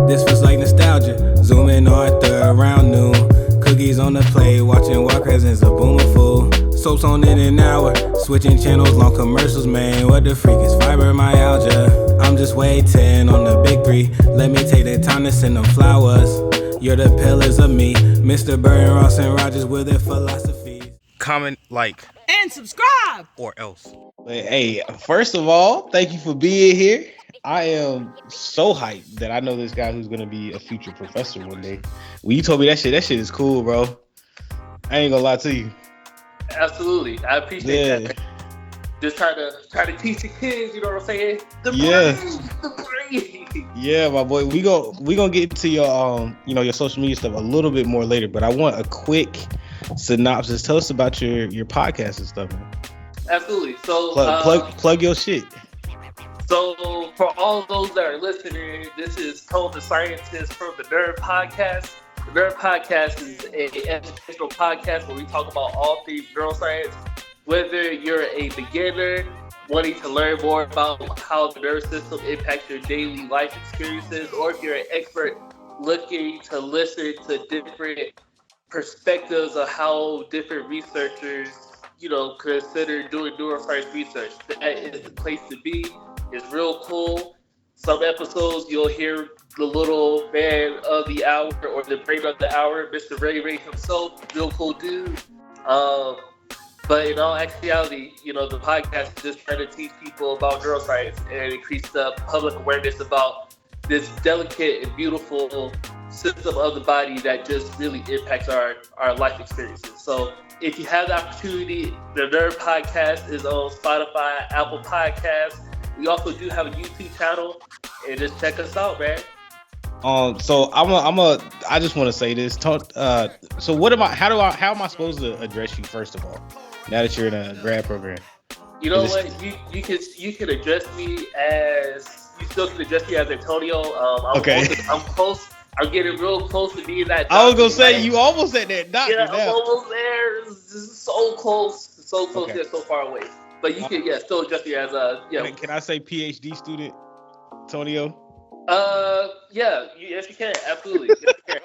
This feels like nostalgia. Zooming Arthur around noon. Cookies on the plate, watching Walk Cousins a boomer fool. Soaps on in an hour, switching channels, long commercials, man. What the freak is fibromyalgia? I'm just waiting on the big three. Let me take the time to send them flowers. You're the pillars of me, Mr. Burton, Ross, and Rogers with their philosophies. Comment, like, and subscribe, or else. Hey, first of all, thank you for being here. I am so hyped that I know this guy who's gonna be a future professor one day. When you told me that shit is cool, bro. I ain't gonna lie to you. Absolutely, I appreciate that. Just try to teach the kids, you know what I'm saying? The brain. Yeah, my boy. We gonna get into your your social media stuff a little bit more later, but I want a quick synopsis. Tell us about your podcast and stuff, man. Absolutely. So plug your shit. So for all those that are listening, this is Tonio the Scientist from the Nerd Podcast. The Nerd Podcast is an educational podcast where we talk about all things neuroscience. Whether you're a beginner wanting to learn more about how the nervous system impacts your daily life experiences, or if you're an expert looking to listen to different perspectives of how different researchers, consider doing neuroscience research, that is the place to be. It's real cool. Some episodes you'll hear the little man of the hour or the brain of the hour, Mr. Ray himself, real cool dude. But in all actuality, the podcast is just trying to teach people about neuroscience and increase the public awareness about this delicate and beautiful system of the body that just really impacts our life experiences. So if you have the opportunity, the Nerd Podcast is on Spotify, Apple Podcasts. We also do have a YouTube channel, and just check us out, man. So I just want to say this. So what am I? How am I supposed to address you first of all? Now that you're in a grad program, you know what? You can address me as you still can address me as Antonio. I'm close. I'm getting real close to being that doctor. I was gonna say you almost at that doctor. Yeah, now. I'm almost there. It's just so close, okay. Yet so far away. But you can still address me as a Can I say PhD student, Tonio? Yes you can, absolutely. Yes, you can.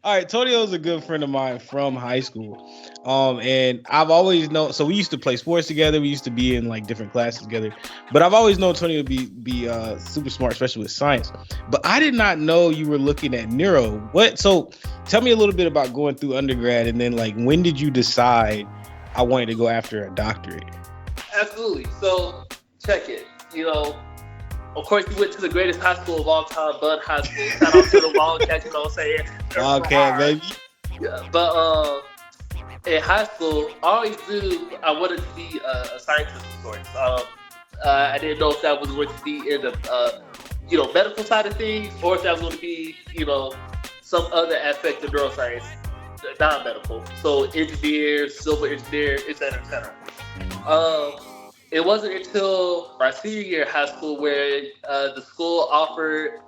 All right, Tonio is a good friend of mine from high school, and I've always known. So we used to play sports together. We used to be in like different classes together. But I've always known Tonio to be super smart, especially with science. But I did not know you were looking at neuro. So tell me a little bit about going through undergrad, and then like when did you decide I wanted to go after a doctorate? Absolutely. So check it. Of course, you went to the greatest high school of all time, Bud High School. Shout out to the Wildcats, you know what I'm saying? Wildcat, baby. Yeah, but in high school, I wanted to be a scientist of sorts. I didn't know if that was going to be in the medical side of things, or if that was going to be some other aspect of neuroscience, non-medical. So engineer, civil engineer, etc., etc. It wasn't until my senior year of high school where the school offered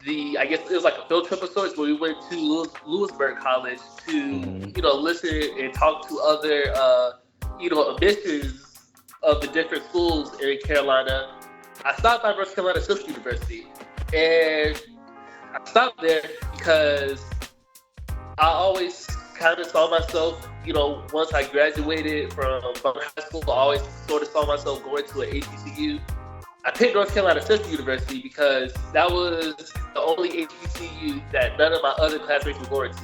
it was like a field trip of sorts, where we went to Lewisburg College to, listen and talk to other, admissions of the different schools in Carolina. I stopped by North Carolina State University, and I stopped there because I always kind of saw myself, once I graduated from high school, I always sort of saw myself going to an HBCU. I picked North Carolina Central University because that was the only HBCU that none of my other classmates were going to.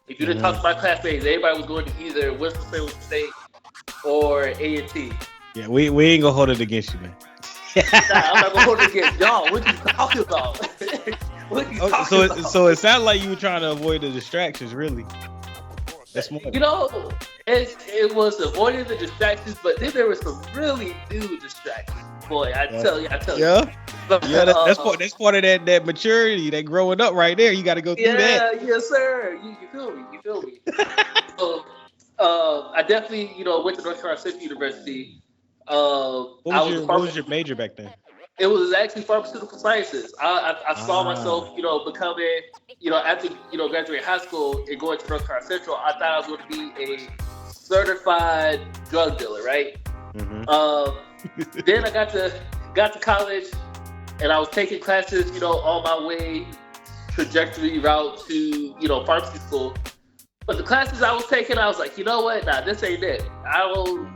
If you didn't talk to my classmates, everybody was going to either Winston-Salem State or A&T. Yeah, we ain't gonna hold it against you, man. I'm not gonna hold it against y'all. What you talking about? So it sounded like you were trying to avoid the distractions, really. That's more. It was avoiding the distractions, but then there were some really new distractions. Boy, I tell you. Yeah. That's part of that maturity, that growing up right there. You got to go through that. Yeah, yes, sir. You feel me. So, I definitely, went to North Carolina State University. What was your major back then? It was actually pharmaceutical sciences. I saw myself, becoming, after, graduating high school and going to North Carolina Central, I thought I was going to be a certified drug dealer, right? Mm-hmm. Then I got to college, and I was taking classes, on my way trajectory route to, pharmacy school. But the classes I was taking, I was like, you know what? Nah, this ain't it. I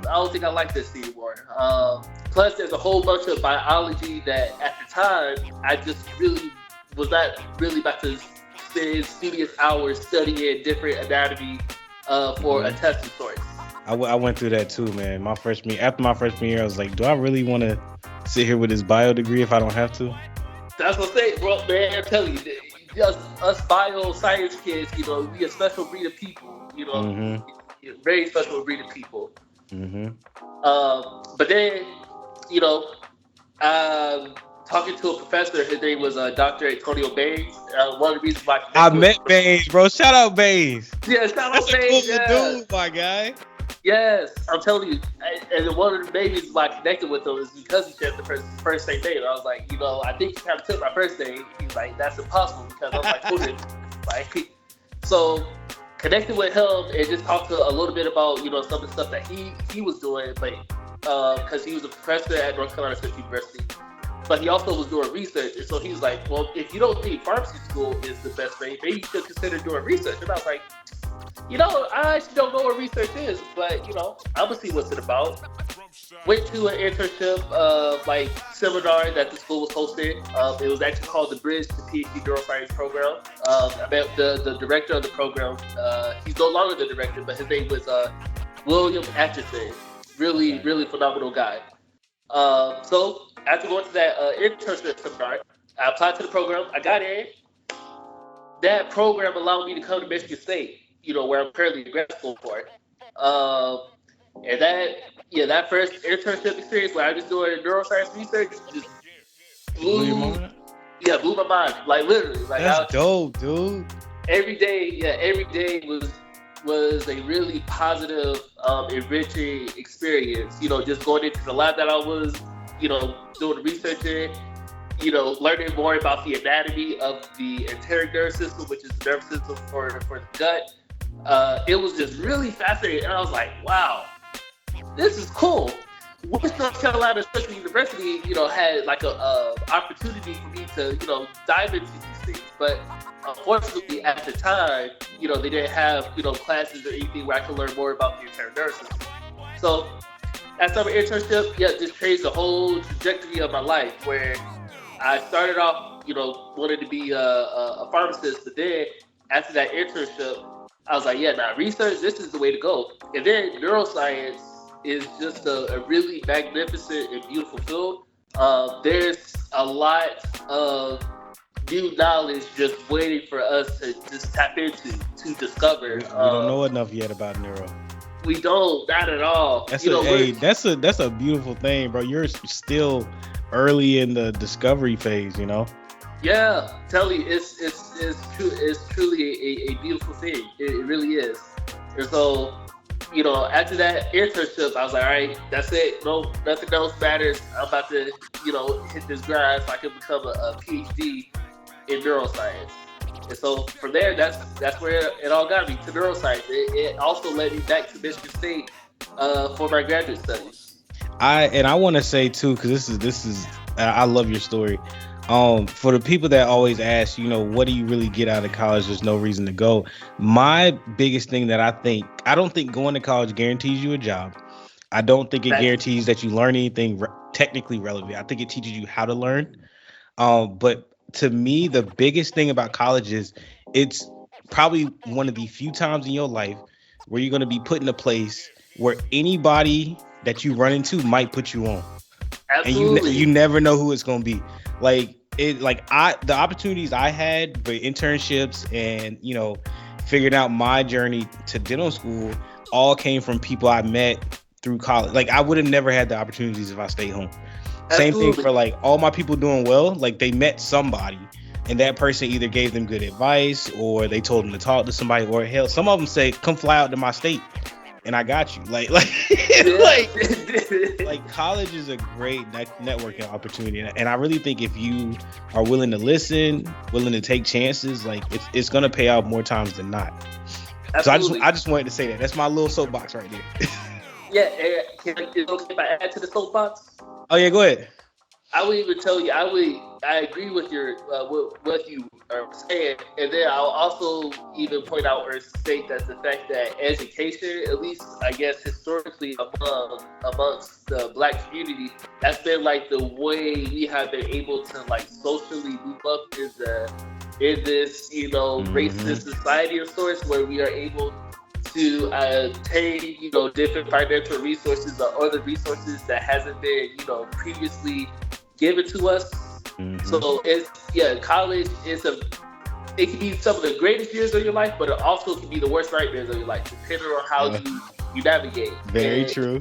don't think I like this anymore. Plus, there's a whole bunch of biology that at the time I just really was not really about to spend studious hours studying different anatomy for a testing source. I went through that too, man. After my freshman year, I was like, do I really want to sit here with this bio degree if I don't have to? That's what I'm saying, bro. Man, I'm telling you, just us bioscience kids, we a special breed of people, very special breed of people. But then, talking to a professor, his name was Dr. Tonio Baines. One of the reasons why I met Baines, bro. Shout out Baines. Yeah, shout out That's Baines. a cool dude, my guy. Yes, I'm telling you. And one of the main reasons why I connected with him is because he shared the first same name. I was like, I think he kind of took my first name. He's like, that's impossible because I was like, who did? So connected with him and just talked to a little bit about some of the stuff that he was doing, but because he was a professor at North Carolina State University. But he also was doing research, and so he was like, well, if you don't think pharmacy school is the best way, maybe you should consider doing research. And I was like, I actually don't know what research is, but, I'm going to see what's it about. Went to an internship, seminar that the school was hosting. It was actually called the Bridge to PhD Neuroscience program. I met the director of the program. He's no longer the director, but his name was William Atchison. Really, really phenomenal guy. So after going to that internship seminar, I applied to the program. I got in. That program allowed me to come to Michigan State, where I'm currently in grad school for. And that first internship experience where I was doing neuroscience research just blew my mind. Like literally. Like that's dope, dude. Every day was a really positive, enriching experience. Just going into the lab that I was, doing the research in, learning more about the anatomy of the enteric nervous system, which is the nervous system for the gut. It was just really fascinating, and I was like, wow, this is cool. West North Carolina State University, had like a opportunity for me to, dive into these things. But unfortunately, at the time, they didn't have, classes or anything where I could learn more about the entire nervous system. So that summer internship, just changed the whole trajectory of my life, where I started off, wanted to be a pharmacist, but then after that internship, I was like, research, this is the way to go. And then neuroscience is just a really magnificent and beautiful field. There's a lot of new knowledge just waiting for us to just tap into, to discover. We don't know enough yet about neuro. We don't, not at all. That's a beautiful thing, bro. You're still early in the discovery phase, Yeah, tell you, it's truly a beautiful thing. It really is. And so, after that internship, I was like, all right, that's it. No, nothing else matters. I'm about to, hit this grind so I can become a PhD in neuroscience. And so from there, that's where it all got me, to neuroscience. It also led me back to Michigan State for my graduate studies. I want to say too, because this is I love your story. For the people that always ask, what do you really get out of college? There's no reason to go. My biggest thing that I don't think going to college guarantees you a job. I don't think it guarantees that you learn anything technically relevant. I think it teaches you how to learn. But to me, the biggest thing about college is it's probably one of the few times in your life where you're going to be put in a place where anybody that you run into might put you on. Absolutely. And you never know who it's going to be. The opportunities I had for internships and, figuring out my journey to dental school all came from people I met through college. Like, I would have never had the opportunities if I stayed home. Absolutely. Same thing for all my people doing well. Like, they met somebody and that person either gave them good advice or they told them to talk to somebody, or hell, some of them say, come fly out to my state and I got you. Like college is a great networking opportunity. And I really think if you are willing to listen, willing to take chances, it's going to pay out more times than not. Absolutely. So I just wanted to say that. That's my little soapbox right there. Yeah. Is it okay if I add to the soapbox? Oh yeah, go ahead. I would even tell you, I agree with your with what you are saying, and then I'll also even point out or state that the fact that education, at least I guess historically amongst the Black community, that's been like the way we have been able to like socially move up in this racist society of sorts, where we are able to obtain different financial resources or other resources that hasn't been previously given to us. So college it can be some of the greatest years of your life, but it also can be the worst nightmares of your life, depending on how you navigate. Very true.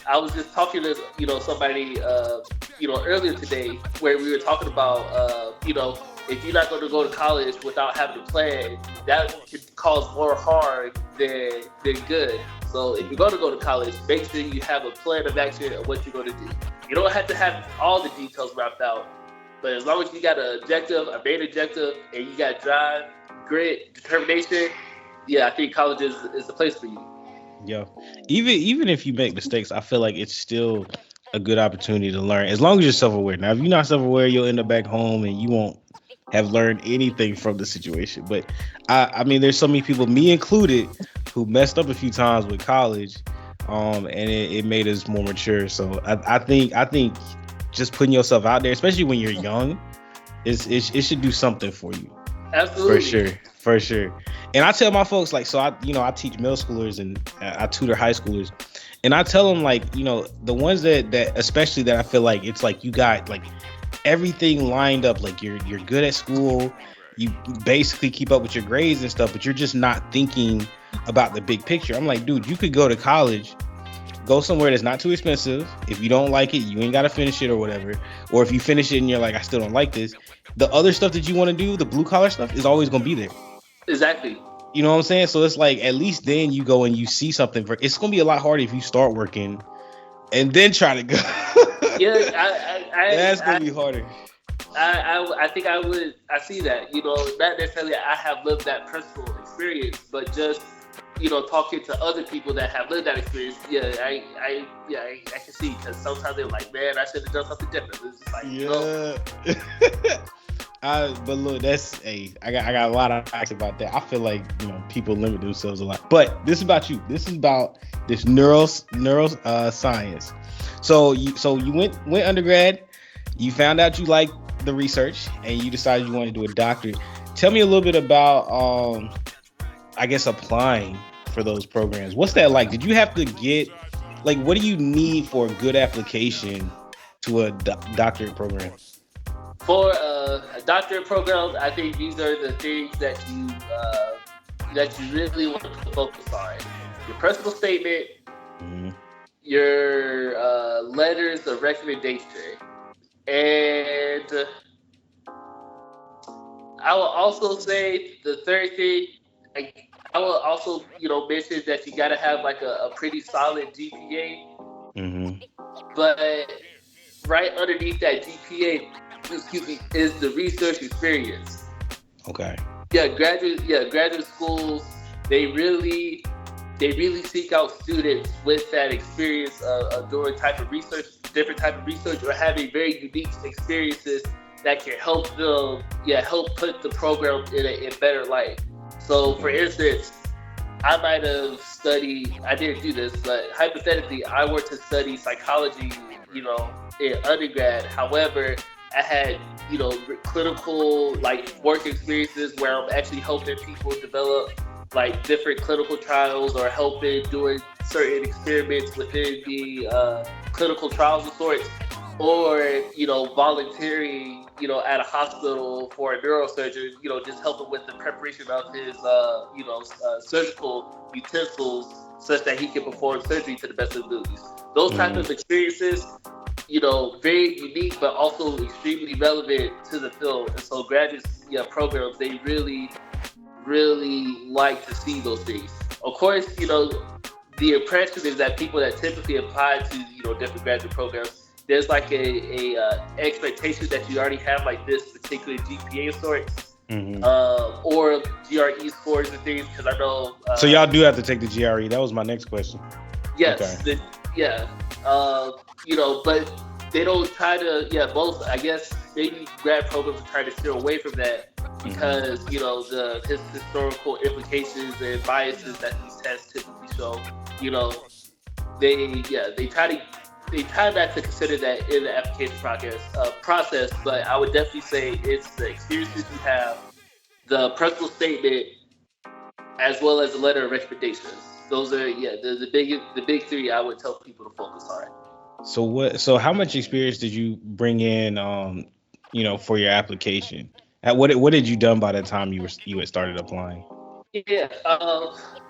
I was just talking to somebody earlier today, where we were talking about if you're not going to go to college without having a plan, that could cause more harm than good. So if you're going to go to college, make sure you have a plan of action of what you're going to do. You don't have to have all the details mapped out, but as long as you got an objective, a main objective, and you got drive, grit, determination, I think college is the place for you. Yeah. Even if you make mistakes, I feel like it's still a good opportunity to learn, as long as you're self-aware. Now, if you're not self-aware, you'll end up back home and you won't have learned anything from the situation. But I mean, there's so many people, me included, who messed up a few times with college, and it made us more mature. So I think just putting yourself out there, especially when you're young, it should do something for you. Absolutely. For sure. And I tell my folks, like, so I teach middle schoolers and I tutor high schoolers, and I tell them, like, the ones that especially that I feel like it's like you got like everything lined up, like you're good at school, you basically keep up with your grades and stuff, but you're just not thinking about the big picture. I'm like, dude, you could go to college, go somewhere that's not too expensive. If you don't like it, you ain't got to finish it or whatever. Or if you finish it and you're like, I still don't like this, the other stuff that you want to do, the blue collar stuff, is always going to be there. Exactly. You know what I'm saying? So it's like, at least then you go and you see something. It's going to be a lot harder if you start working and then try to go. That's going to be harder. I think I see that, not necessarily I have lived that personal experience, but just, talking to other people that have lived that experience, I can see, because sometimes they're like, man, I should have done something different. It's just like, but look, I got a lot of facts about that. I feel like people limit themselves a lot. But this is about you. This is about this neuroscience. So you went undergrad. You found out you liked the research, and you decided you wanted to do a doctorate. Tell me a little bit about, I guess, applying for those programs. What's that like? Did you have to get, like, what do you need for a good application to a doctorate program? For a doctorate program, I think these are the things that you really want to focus on: your personal statement, your letters of recommendation, and I will also say the third thing. I will also mention that you got to have like a pretty solid GPA. But right underneath that GPA, is the research experience. Okay. Graduate schools, they really seek out students with that experience of doing different type of research, or having very unique experiences that can help them, help put the program in a better light. So, for instance, I might have studied, I didn't do this, but hypothetically, I were to study psychology, in undergrad. However, I had, clinical, like, work experiences where I'm actually helping people develop, like, different clinical trials, or helping doing certain experiments within the clinical trials of sorts, or, volunteering, at a hospital for a neurosurgeon, just helping with the preparation of his, surgical utensils, such that he can perform surgery to the best of his abilities. Those types of experiences, very unique, but also extremely relevant to the field. And so graduate programs, they really, really like to see those things. Of course, the impression is that people that typically apply to, different graduate programs, there's like a expectation that you already have like this particular GPA of sorts, or GRE scores and things. Because I know. So y'all do have to take the GRE. That was my next question. Yes. Okay. But they don't try to, both, I guess maybe grad programs are trying to steer away from that because, his historical implications and biases that these tests typically show, you know, they try not to consider that in the application process, but I would definitely say it's the experiences you have, the personal statement, as well as the letter of recommendations. Those are the big three I would tell people to focus on. So how much experience did you bring in for your application? What did you done by the time you had started applying? Yeah,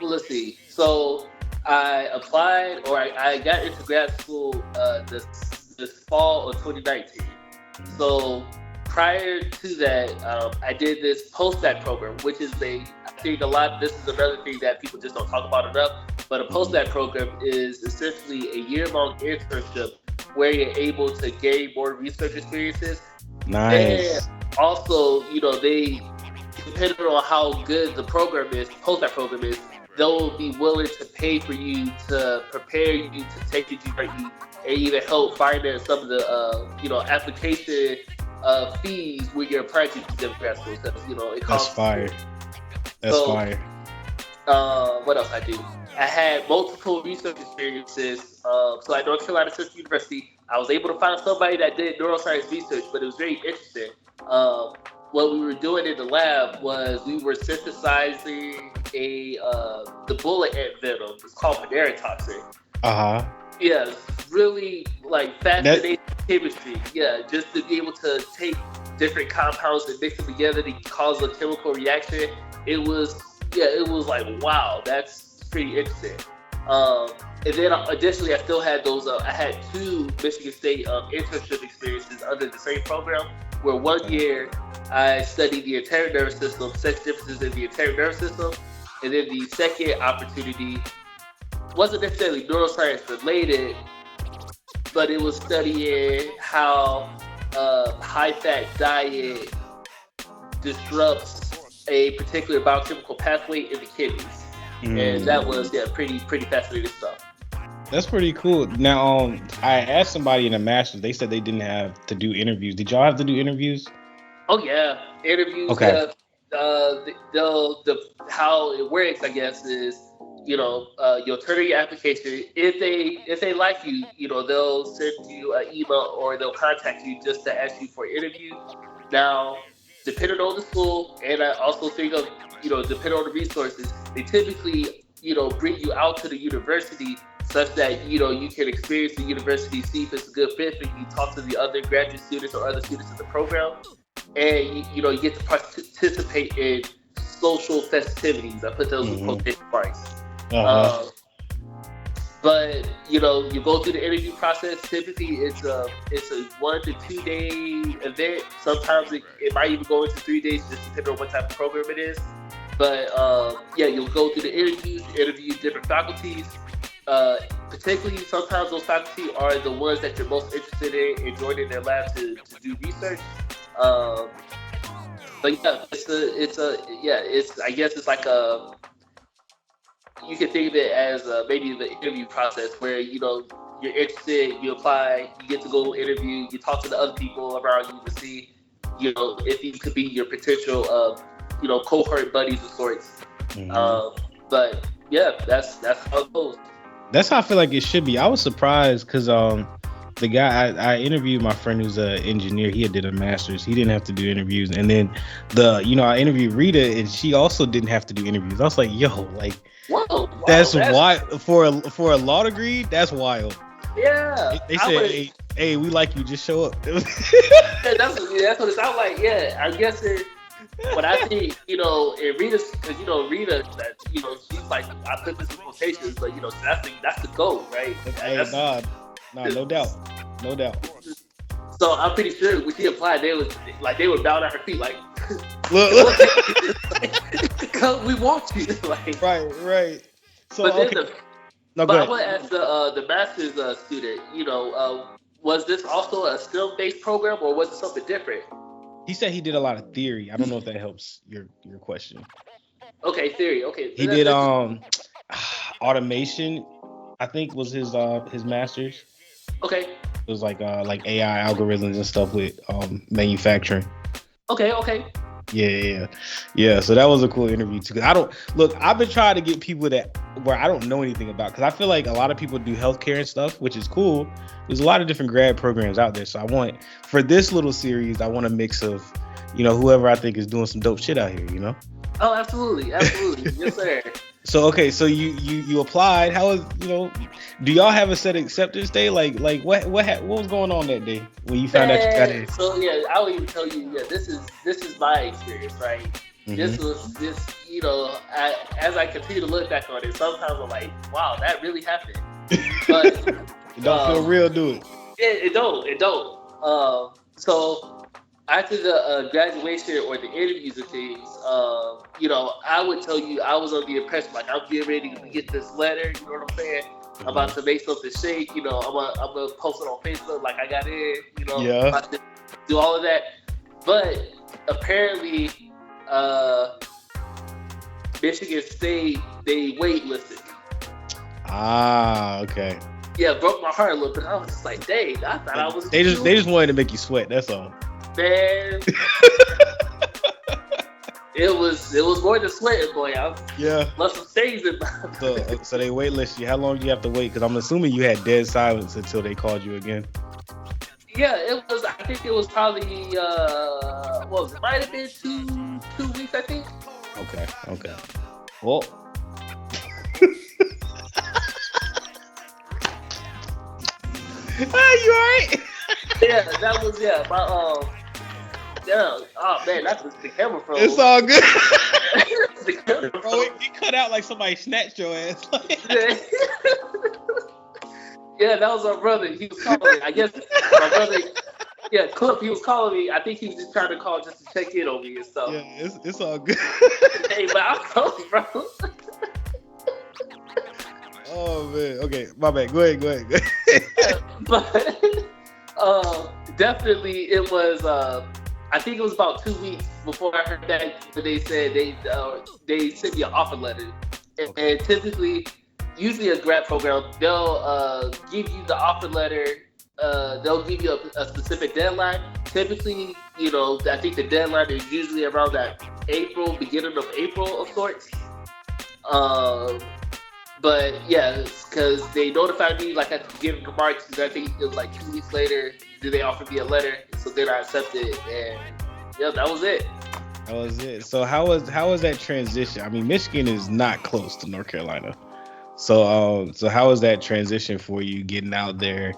let's see. So I applied, or I got into grad school this fall of 2019. So prior to that, I did this post-bac program, which is I think this is another thing that people just don't talk about enough. But a post-bac program is essentially a year-long internship where you're able to gain more research experiences. Nice. And also, they, depending on how good the program is, post-bac program is, they'll be willing to pay for you to prepare you to take the GRE and even help finance some of the, application fees when you're applying to grad school. Because, it costs. That's fire. That's fire. What else I do? I had multiple research experiences. So at North Carolina Central University, I was able to find somebody that did neuroscience research, but it was very interesting. What we were doing in the lab was we were synthesizing the bullet ant venom. It's called panerotoxin. Yeah, really fascinating chemistry. Yeah, just to be able to take different compounds and mix them together to cause a chemical reaction. It was like, wow, that's pretty interesting. And then additionally, I still had those. I had 2 Michigan State internship experiences under the same program, where 1 year I studied the internal nervous system, sex differences in the internal nervous system, and then the second opportunity wasn't necessarily neuroscience related, but it was studying how high-fat diet disrupts a particular biochemical pathway in the kidneys. And that was pretty fascinating stuff. That's pretty cool. Now, I asked somebody in a master's. They said they didn't have to do interviews. Did y'all have to do interviews? Oh yeah, interviews. Okay. How it works, I guess, is you'll turn in your application. If they like you, they'll send you an email or they'll contact you just to ask you for an interview. Now, depending on the school, and I also think of depending on the resources, they typically bring you out to the university such that you can experience the university, see if it's a good fit for you, talk to the other graduate students or other students in the program, and you get to participate in social festivities. I put those in quotation marks. But you go through the interview process. Typically, it's a 1 to 2 day event. Sometimes it might even go into 3 days, just depending on what type of program it is. But you'll go through the interviews, interview different faculties. Particularly, sometimes those faculty are the ones that you're most interested in joining their lab to do research. But yeah, I guess it's like you can think of it as maybe the interview process where you're interested, you apply, you get to go interview, you talk to the other people around you to see if you could be your potential cohort buddies of sorts. But yeah, that's how it goes. That's how I feel like it should be. I was surprised because the guy I interviewed, my friend who's an engineer, he did a master's. He didn't have to do interviews. And then I interviewed Rita, and she also didn't have to do interviews. I was like, yo, like, whoa, that's wild for a law degree. That's wild. Yeah, they said, hey, we like you. Just show up. That's what it sounds like. Yeah, I guess But I think, in Rita's, because, Rita, that, she's like, I put this in quotations, but, that's the goal, right? Hey, no doubt. So I'm pretty sure when she applied, they were down at her feet, like, look. Because we want you. Like, right. So, but okay. I want to ask the master's student, was this also a STEM-based program, or was it something different? He said he did a lot of theory. I don't know if that helps your question. Okay, theory. Okay. He did automation, I think was his master's. Okay. It was like AI algorithms and stuff with manufacturing. Okay. Yeah. So that was a cool interview too. 'Cause I've been trying to get people that where I don't know anything about, because I feel like a lot of people do healthcare and stuff, which is cool. There's a lot of different grad programs out there. So for this little series, I want a mix of, whoever I think is doing some dope shit out here. Oh, absolutely. Yes, sir. So okay, so you applied. How was do y'all have a set acceptance day? Like what was going on that day when you found out you got in? So yeah, I will even tell you. Yeah, this is my experience, right? Mm-hmm. As I continue to look back on it, sometimes I'm like, wow, that really happened. But it don't feel real, do it? It don't. So after the graduation or the interviews and things, I would tell you I was under the impression like I'm getting ready to get this letter. You know what I'm saying? I'm about to make something shake. I'm gonna post it on Facebook like I got in. I'm about to do all of that. But apparently, Michigan State, they waitlisted. Ah, okay. Yeah, it broke my heart a little bit. I was just like, dang, I thought I was. They just wanted to make you sweat. That's all. Man, it was more than sweating, boy. I left some stains in my. So they waitlist you. How long do you have to wait? Because I'm assuming you had dead silence until they called you again. Yeah, it was. I think it was probably it might have been two weeks. I think. Okay. Well. You alright? Yeah, that was my oh man, that's the camera phone. It's all good. The camera phone. Bro, you cut out like somebody snatched your ass. Yeah, that was our brother. He was calling me. I guess my brother. Yeah, Clip. He was calling me. I think he was just trying to call just to check in on me and stuff. Yeah, it's all good. Hey, but I'm calling, bro. Oh man. Okay, my bad. Go ahead. But definitely it was. I think it was about 2 weeks before I heard that they said they sent me an offer letter, and typically, usually a grad program, they'll give you the offer letter. They'll give you a specific deadline. Typically, I think the deadline is usually around that beginning of April of sorts. But yeah, because they notified me like at the beginning of March, and I think it was like 2 weeks later, then they offered me a letter, so then I accepted it, and yeah, that was it. That was it. So how was that transition? I mean, Michigan is not close to North Carolina, so how was that transition for you getting out there?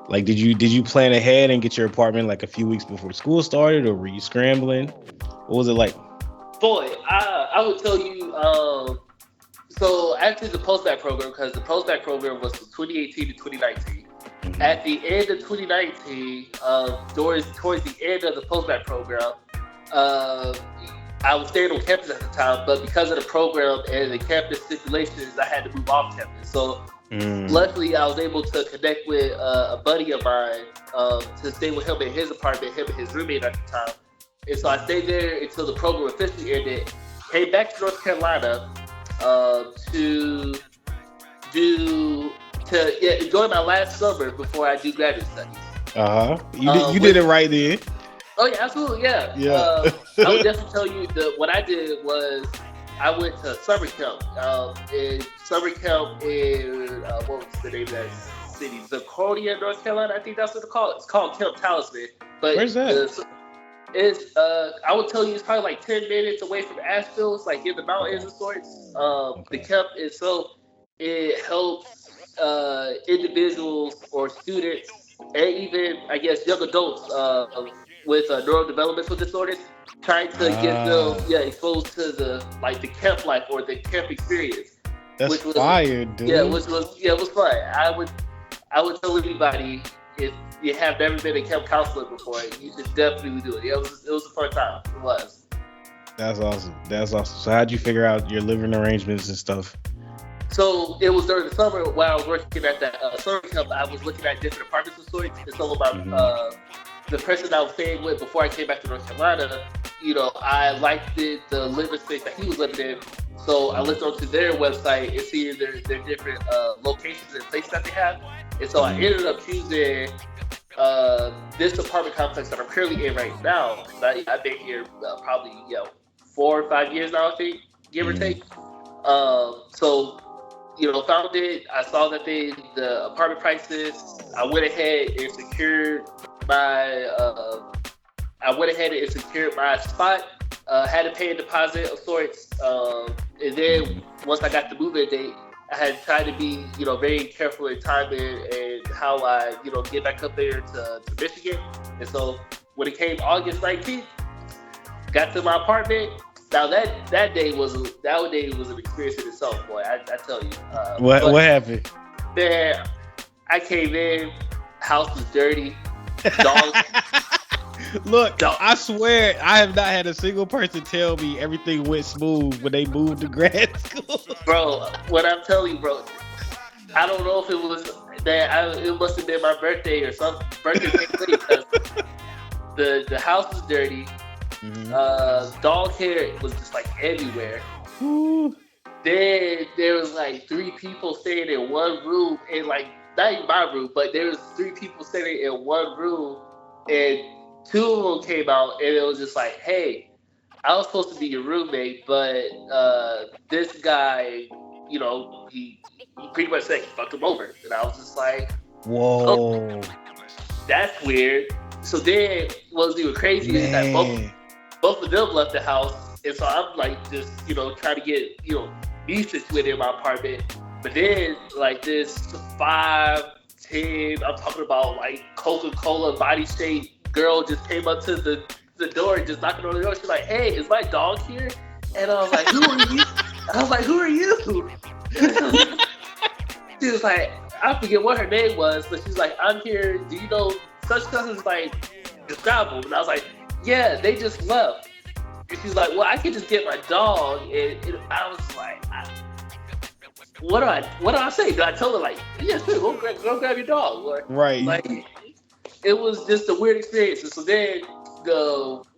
Like, did you plan ahead and get your apartment like a few weeks before school started, or were you scrambling? What was it like? Boy, I would tell you. So after the postbac program, because the postbac program was from 2018 to 2019. Mm-hmm. At the end of 2019, towards the end of the postbac program, I was staying on campus at the time, but because of the program and the campus stipulations, I had to move off campus. So luckily, I was able to connect with a buddy of mine to stay with him in his apartment, him and his roommate at the time. And so I stayed there until the program officially ended. Came back to North Carolina to enjoy my last summer before I do graduate studies. You did it right then. Oh yeah, absolutely, yeah. I would definitely tell you what I did was I went to summer camp. In summer camp in what was the name of that city? Zaconia, North Carolina. I think that's what it's called. It's called Camp Talisman. But where's that? It's I would tell you it's probably like 10 minutes away from Asheville. It's like in the mountains of sorts. The camp itself, it helps individuals or students and even I guess young adults with neurodevelopmental disorders, trying to get them exposed to the camp life or the camp experience. That's fire, dude. Yeah, it was fun. I would tell anybody, if you have never been a camp counselor before, you should definitely do it. It was a fun time. It was. That's awesome. So how'd you figure out your living arrangements and stuff? So it was during the summer while I was working at that summer camp. I was looking at different apartments of sorts. And some of my the person I was staying with before I came back to North Carolina, I liked the living space that he was living in. So I looked onto their website and see their different locations and places that they have. And so I ended up choosing this apartment complex that I'm currently in right now. I've been here probably 4 or 5 years now, I think, give or take. So found it. I saw that the apartment prices. I went ahead and secured my. Spot. Had to pay a deposit of sorts, and then once I got the move-in date, I had tried to be very careful in timing and how I get back up there to Michigan. And so when it came August 19th, got to my apartment. Now that day was an experience in itself, boy. I tell you. What happened? Man, I came in, house was dirty, dogs. Look, I swear I have not had a single person tell me everything went smooth when they moved to grad school. Bro, what I'm telling you, bro, I don't know if it was that it must have been my birthday or something. Birthday because the house was dirty. Dog hair was just like everywhere. Ooh. Then there was like 3 people staying in one room, and like not even my room, but there was 3 people staying in one room, and 2 of them came out, and it was just like, hey, I was supposed to be your roommate, but this guy, he pretty much said he fucked him over, and I was just like, whoa, oh, that's weird. So then what was even crazy is that both of them left the house, and so I'm like just trying to get me situated in my apartment. But then like this 5'10", I'm talking about like Coca-Cola body shape girl just came up to the door and just knocking on the door. She's like, hey, is my dog here? And I was like, who are you? I was like, who are you? She was like, I forget what her name was, but she's like, I'm here. Do you know such and such? Is like, describe them. And I was like, yeah, they just left. And she's like, well, I can just get my dog. And I was like, what do I say? Do I tell her like, yeah, sure, go grab your dog? Or, right. Like, it was just a weird experience. And so then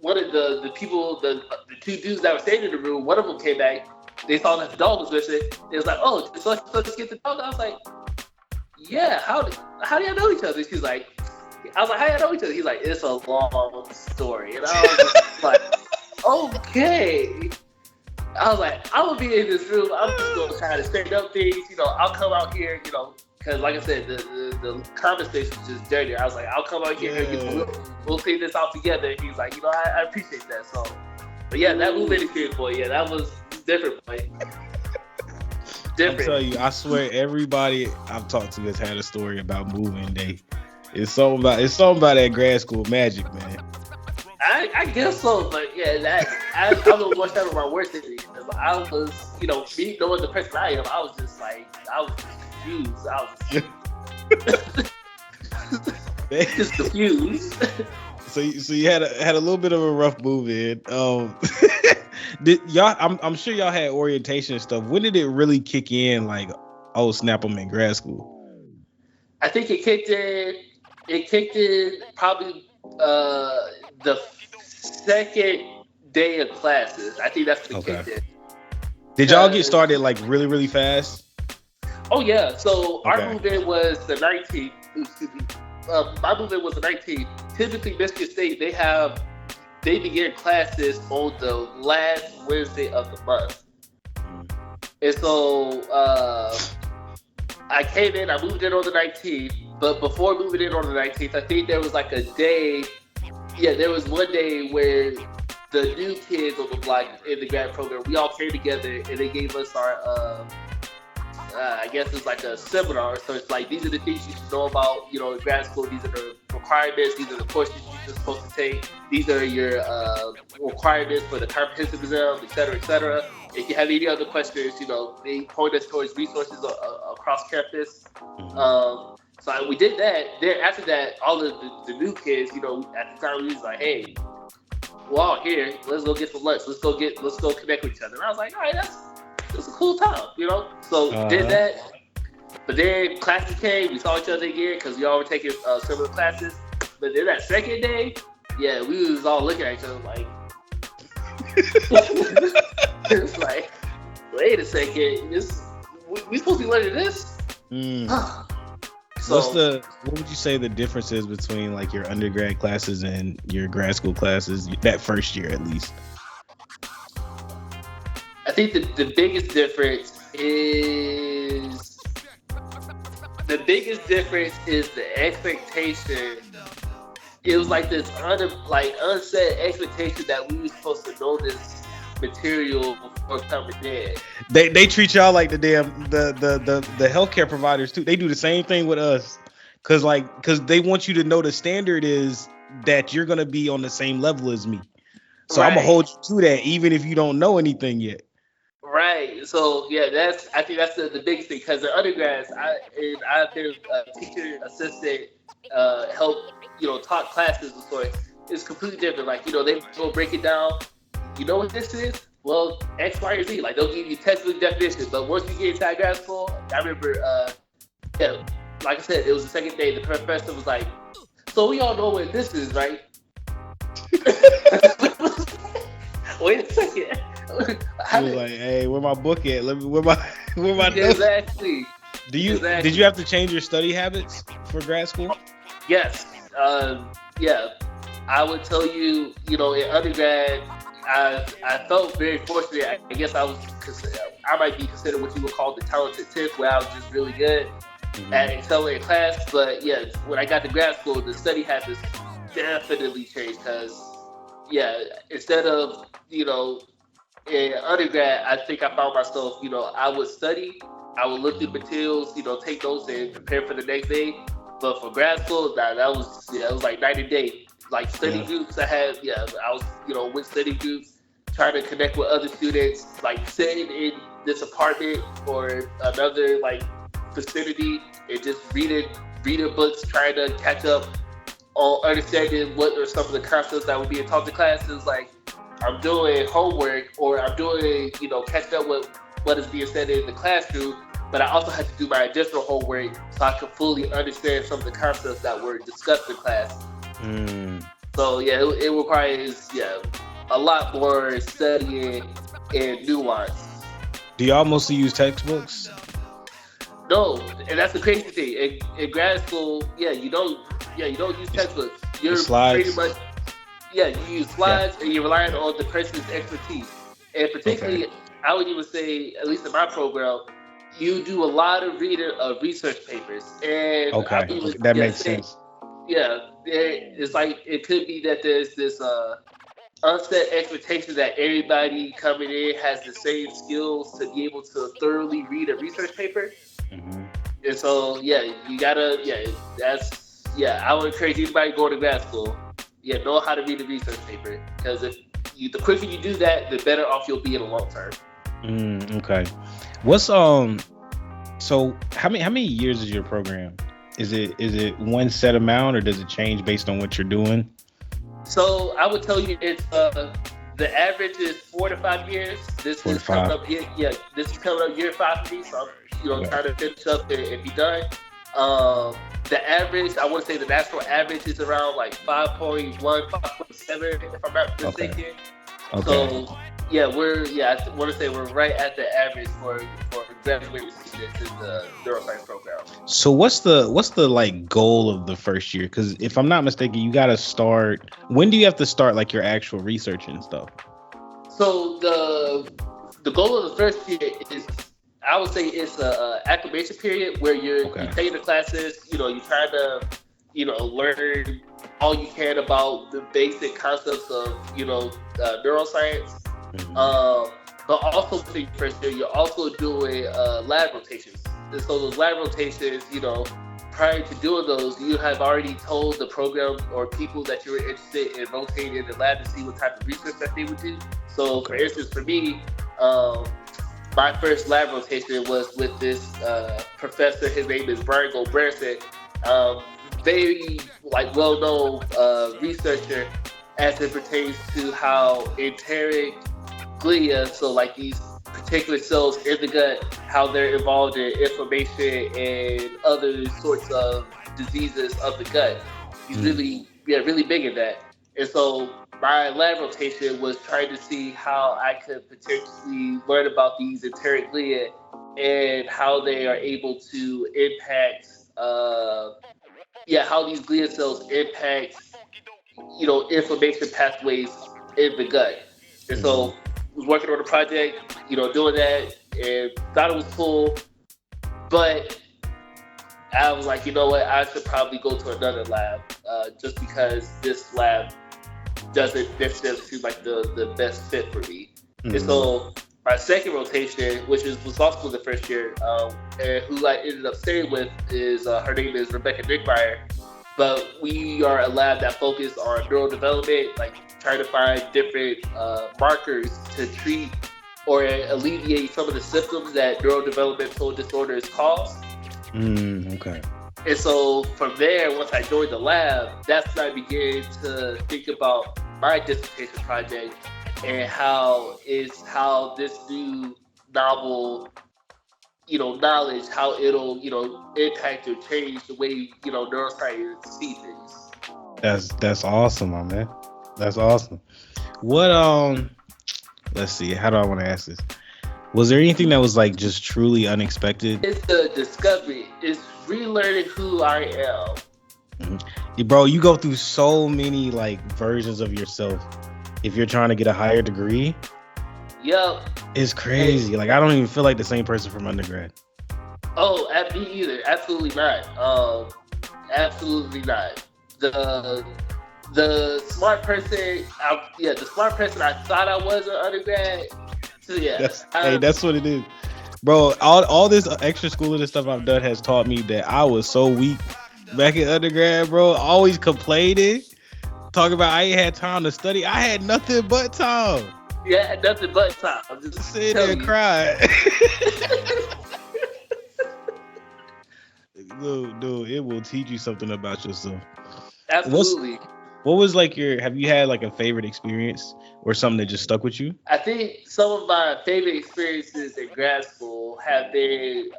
one of the people, the 2 dudes that were staying in the room, one of them came back. They saw that the dog was missing. They was like, oh, so let's get the dog. I was like, yeah, how do y'all know each other? I was like, how y'all know each other? He's like, it's a long story. And I was just like, okay. I was like, I'm gonna be in this room. I'm just gonna try to straighten up things. I'll come out here, because like I said, the common space was just dirty. I was like, I'll come out here and we'll clean this out together. And he's like, I appreciate that. So, but yeah, that movement experience, boy. Yeah, that was different, boy. Different. I tell you, I swear, everybody I've talked to has had a story about moving day. It's something about that grad school magic, man. I guess so, but yeah, I don't watch that with my worst enemy. I was, me knowing the person I am, I was just like, I was confused. I was just confused. So you had a little bit of a rough move in. Did y'all? I'm sure y'all had orientation and stuff. When did it really kick in? Like, oh snap, I'm in grad school. I think it kicked in. It kicked in probably the second day of classes. I think that's when it kicked in. Did y'all get started like really, really fast? Oh yeah. So our move-in was the 19th. Excuse me. My move-in was the 19th. Typically, Michigan State they begin classes on the last Wednesday of the month. And so I came in. I moved in on the 19th. But before moving in on the 19th, I think there was like a day. Yeah, there was one day where the new kids on the block in the grad program, we all came together and they gave us our, I guess it's like a seminar. So it's like, these are the things you should know about, in grad school. These are the requirements. These are the courses you're supposed to take. These are your requirements for the comprehensive exam, et cetera, et cetera. If you have any other questions, they point us towards resources across campus. So we did that. Then after that, all of the new kids, at the time we was like, hey, we're all here. Let's go get some lunch. Let's go connect with each other. And I was like, all right, that's a cool time, So did that. But then classes came. We saw each other again because we all were taking similar classes. But then that second day, yeah, we was all looking at each other like, it's like, wait a second, we supposed to be learning this? So what would you say the difference is between like your undergrad classes and your grad school classes that first year at least? I think the biggest difference is the expectation. It was like this unset expectation that we were supposed to know this material before coming in. They treat y'all like the damn the healthcare providers too. They do the same thing with us, cause they want you to know the standard is that you're gonna be on the same level as me. So I'm gonna hold you to that even if you don't know anything yet. Right. So yeah, I think that's the biggest thing because the undergrads, I've been a teacher assistant, help taught classes before. It's completely different. Like they go break it down. You know what this is? Well, X, Y, or Z. Like they'll give you textbook definitions, but once you get inside grad school, I remember, like I said, it was the second day. The professor was like, "So we all know what this is, right?" Wait a second. I was like, "Hey, where my book at? Where my notes?" Exactly. Did you have to change your study habits for grad school? Yes. Yeah. I would tell you, in undergrad, I felt very fortunate. I guess I might be considered what you would call the talented 10th, where I was just really good at excelling in class. But yeah, when I got to grad school, the study habits definitely changed because, instead of, in undergrad, I think I found myself, I would study, I would look through materials, take notes and prepare for the next day. But for grad school, it was like night and day. Like study groups I had, I was, with study groups, trying to connect with other students, like sitting in this apartment or another like vicinity and just reading books, trying to catch up on understanding what are some of the concepts that were being taught to classes. Like I'm doing homework or I'm doing, catching up with what is being said in the classroom, but I also had to do my additional homework so I could fully understand some of the concepts that were discussed in class. So it requires a lot more studying and nuance. Do y'all mostly use textbooks? No, and that's the crazy thing. In grad school, you don't use textbooks. You're pretty much you use slides and you're relying on the person's expertise. And particularly, I would even say, at least in my program, you do a lot of research papers. And that makes sense. Yeah, it's like it could be that there's this unset expectation that everybody coming in has the same skills to be able to thoroughly read a research paper. And so, you gotta, I would encourage anybody going to grad school, know how to read a research paper, because the quicker you do that, the better off you'll be in the long term. Okay. What's so how many years is your program? Is it one set amount or does it change based on what you're doing? So I would tell you it's the average is 4 to 5 years. This is coming up year 5 for me, so I'm trying to finish up and be done. The average, I want to say the national average is around like 5.1, 5.7 if I'm not mistaken. Okay. So I want to say we're right at the average for graduating students in the neuroscience program. So what's the like goal of the first year? Because if I'm not mistaken, you got to start. When do you have to start like your actual research and stuff? So the goal of the first year is, I would say, it's a acclimation period where you take the classes. You're trying to learn all you can about the basic concepts of neuroscience. But also for the first year, you're also doing lab rotations. And so those lab rotations, prior to doing those, you have already told the program or people that you were interested in rotating in the lab to see what type of research that they would do. So for instance, for me, my first lab rotation was with this professor. His name is Brian Goldbranson. Very well-known researcher as it pertains to how enteric glia, so like these particular cells in the gut, how they're involved in inflammation and other sorts of diseases of the gut. He's really big in that. And so my lab rotation was trying to see how I could potentially learn about these enteric glia and how they are able to impact how these glial cells impact, inflammation pathways in the gut. And so I was working on a project, doing that, and thought it was cool, but I was like, you know what, I should probably go to another lab, just because this lab doesn't necessarily seem like the best fit for me. And so my second rotation, which was law school the first year, and who I ended up staying with is, her name is Rebecca Dickmeyer. But we are a lab that focuses on neurodevelopment, like trying to find different markers to treat or alleviate some of the symptoms that neurodevelopmental disorders cause. Okay. And so from there, once I joined the lab, that's when I began to think about my dissertation project and how this new novel, knowledge, how it'll, impact or change the way, neuroscience see things. That's awesome, my man. That's awesome. What let's see, how do I want to ask this? Was there anything that was like just truly unexpected? It's the discovery. It's relearning who I am. Bro, you go through so many like versions of yourself if you're trying to get a higher degree. Yep. It's crazy. Like I don't even feel like the same person from undergrad. Oh, me either. Absolutely not. Absolutely not. The smart person, the smart person I thought I was an undergrad. So yeah, that's what it is, bro. All this extra school and stuff I've done has taught me that I was so weak back in undergrad, bro. Always complaining, talking about I ain't had time to study. I had nothing but time. Yeah, nothing but time. I'm just sitting there and crying. Dude, it will teach you something about yourself. Absolutely. What was like have you had like a favorite experience or something that just stuck with you? I think some of my favorite experiences in grad school have been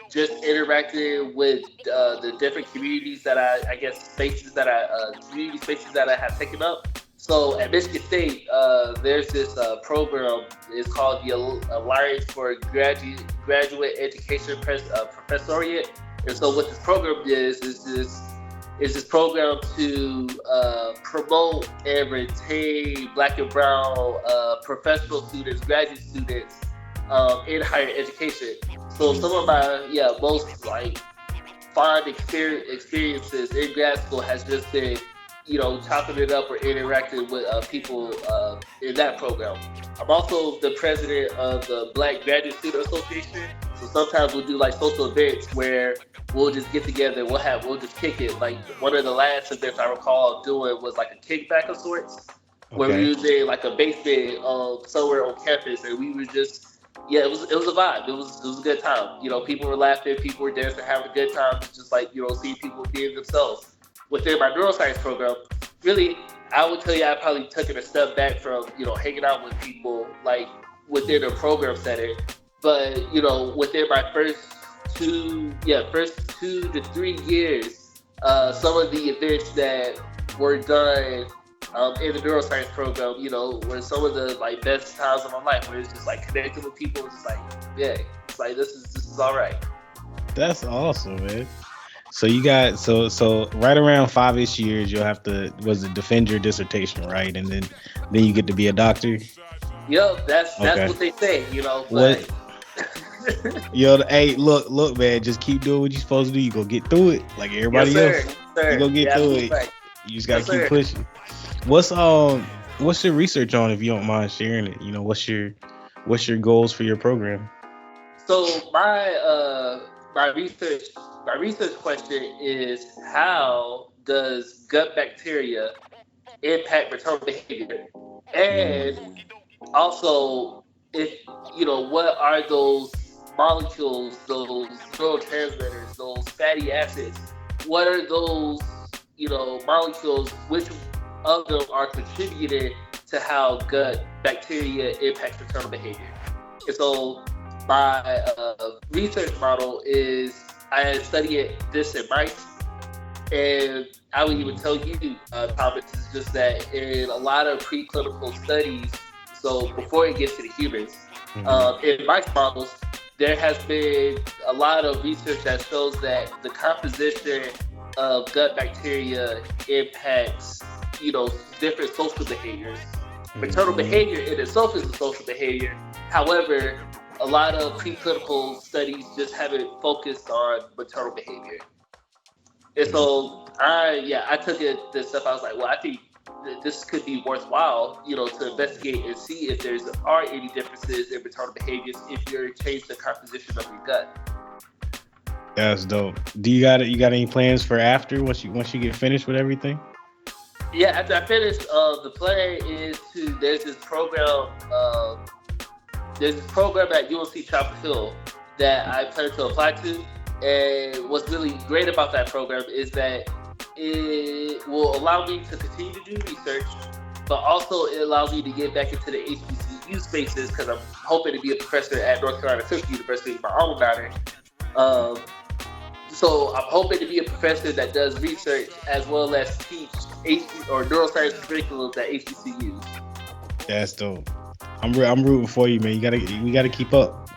just interacting with the different communities that community spaces that I have taken up. So at Michigan State, there's this program. It's called the Alliance for Graduate Education Professoriate. And so what this program is this program to promote and retain Black and Brown professional students, graduate students in higher education. So some of my most like fond experiences in grad school has just been chopping it up or interacting with people in that program. I'm also the president of the Black Graduate Student Association. So sometimes we'll do like social events where we'll just get together. We'll just kick it. Like one of the last events I recall doing was like a kickback of sorts, where we was in like a basement somewhere on campus, and we were just it was a vibe. It was a good time. People were laughing, people were dancing, having a good time. It's just like seeing people being themselves. Within my neuroscience program, really, I would tell you I probably took it a step back from hanging out with people like within a program setting. But within my first 2 to 3 years, some of the events that were done in the neuroscience program, were some of the like best times of my life. Where it's just like connecting with people, it's like it's like this is all right. That's awesome, man. So you got so right around 5-ish years, you'll have to defend your dissertation, right? And then you get to be a doctor. Yep, that's what they say, What? Hey, look, man, just keep doing what you're supposed to do. You gonna get through it, like everybody else. You gonna get through it. Right. You just gotta keep pushing. What's your research on, if you don't mind sharing it? What's your goals for your program? So my research question is, how does gut bacteria impact maternal behavior? And also, what are those molecules, those neurotransmitters, those fatty acids? What are those, molecules? Which of them are contributing to how gut bacteria impacts maternal behavior? And so my research model is I study this in mice, and I would even tell you, Thomas, is just that in a lot of preclinical studies, so before it gets to the humans, in mice models, there has been a lot of research that shows that the composition of gut bacteria impacts, different social behaviors. Maternal behavior in itself is a social behavior. However, a lot of preclinical studies just haven't focused on maternal behavior. And so I took this stuff. I was like, well, I think this could be worthwhile, to investigate and see if are any differences in maternal behaviors if you change the composition of your gut. That's dope. Do you got any plans for after once you get finished with everything? Yeah, after I finish, the plan is there's this program at UNC Chapel Hill that I plan to apply to. And what's really great about that program is that it will allow me to continue to do research, but also it allows me to get back into the HBCU spaces because I'm hoping to be a professor at North Carolina Christian University, my alma mater. So I'm hoping to be a professor that does research as well as teach neuroscience curriculums at HBCUs. That's dope. I'm rooting for you, man. We gotta keep up.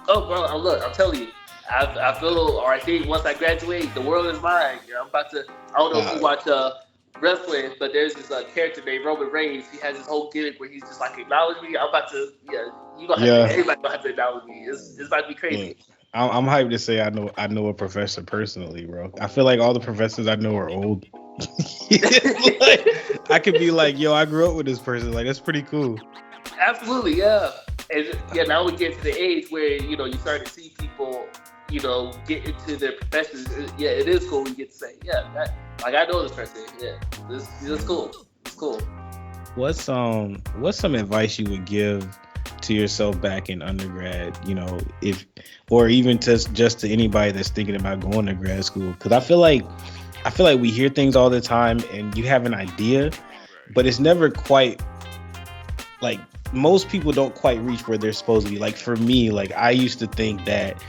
Oh, bro, I'm telling you. I think once I graduate, the world is mine. I'm about to. I don't know if you watch wrestling, but there's this character named Roman Reigns. He has this whole gimmick where he's just like, acknowledge me. I'm about to. Everybody gonna have to acknowledge me. It's about to be crazy. Yeah. I'm hyped to say I know a professor personally, bro. I feel like all the professors I know are old. Like, I could be like, yo, I grew up with this person. Like, that's pretty cool. Absolutely, yeah. And now we get to the age where you start to see people, get into their professions. Yeah, it is cool. You get to say, I know this person. Yeah, this is cool. It's cool. What's some advice you would give to yourself back in undergrad? Or even just to anybody that's thinking about going to grad school? Because I feel like we hear things all the time, and you have an idea, but it's never quite like. Most people don't quite reach where they're supposed to be. Like for me, like I used to think that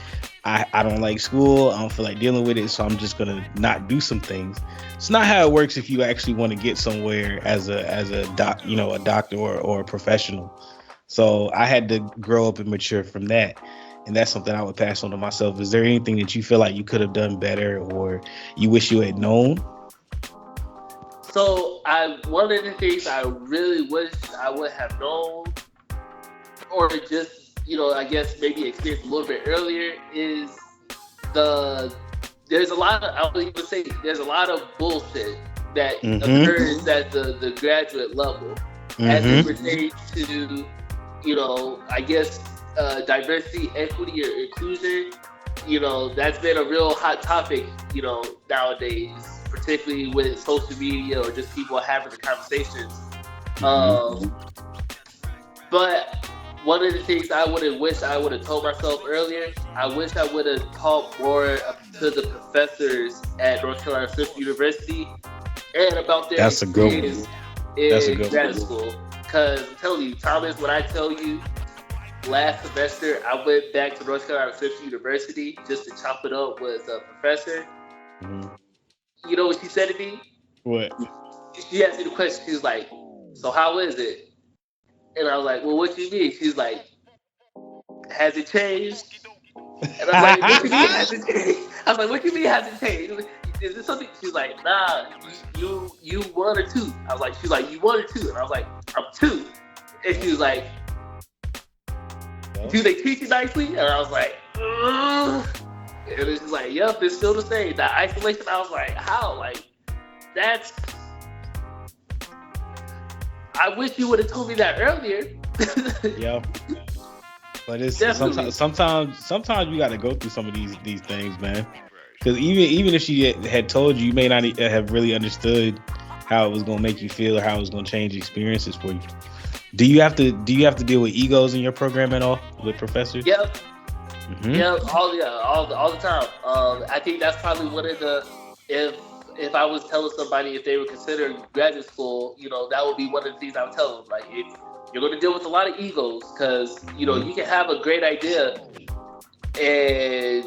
I don't like school. I don't feel like dealing with it, so I'm just gonna not do some things. It's not how it works if you actually want to get somewhere as a doctor or a professional. So I had to grow up and mature from that, and that's something I would pass on to myself. Is there anything that you feel like you could have done better, or you wish you had known? So one of the things I really wish I would have known, or just, I guess maybe experienced a little bit earlier, is there's a lot of bullshit that occurs at the graduate level as it pertains to, I guess, diversity, equity, or inclusion. That's been a real hot topic, nowadays, particularly with social media or just people having the conversations. But one of the things I would have wished I would have told myself earlier, I wish I would have talked more to the professors at North Carolina Christian University and about their experience in grad school. Because I'm telling you, Thomas, when I tell you, last semester I went back to North Carolina Christian University just to chop it up with a professor. You know what she said to me? What? She asked me the question. She was like, so how is it? And I was like, well, what do you mean? She's like, has it changed? And I was like, what do you mean has it changed? I was like, what do you mean has it changed? Is this something? She's like, nah, you 1 or 2. I was like, she's like, you 1 or 2? And I was like, I'm 2. And she was like, do they teach you nicely? And I was like, ugh. And it's just like, yep, it's still the same. That isolation, I was like, how? Like, that's... I wish you would have told me that earlier. Yeah. But it's sometimes you got to go through some of these things, man. Because even if she had told you, you may not have really understood how it was going to make you feel or how it was going to change experiences for you. Do you have to deal with egos in your program at all with professors? Yep. Yeah, all the time. I think that's probably one of the, if I was telling somebody if they were considering graduate school, that would be one of the things I would tell them. Like, if you're going to deal with a lot of egos, because you can have a great idea, and